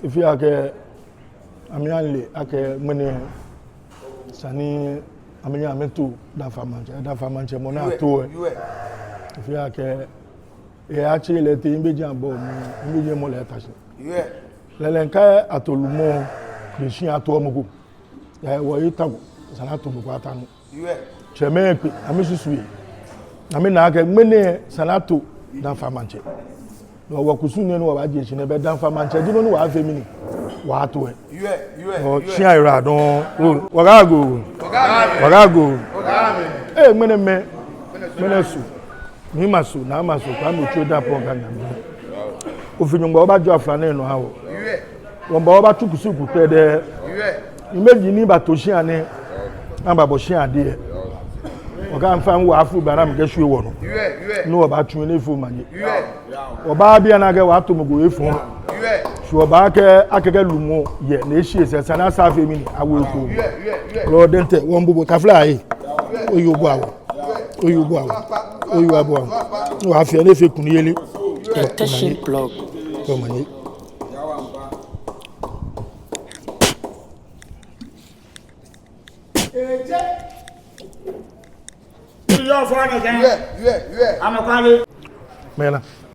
if you are Amianle, ake mene sani amenya metu Danfa Mantse mona to if you are actually let the imbejambo imbejamo le tashi lelenka atolumo de shin atomogo ya wo itago sanato mo kwata no chemepe amisusuye ame na ake mene sanato Danfa Mantse no wa kusune no wa baje shi ne be Danfa Mantse di no wa afemini wa to o chia ira don wagago mene su ni masu na masu kwa mo tro da pon kan na ofinyungba oba jo aflane no hawo won oba tukusu ku de imeji ni ba to shi ane amba bo shi ade oga nfa nwa afu bara m geshu ewo no no oba tun ne fu manye oba bia na ga wa to mugo efu so oba ke akeke lumo ye na eshi ese sana sa fe mi ni awo eku lo dente won bubo kafla yi oyubo awo no afia ne fe kunu yele Teshie blog ko manye You're fine again. Yeah. I'm a quality. Mela.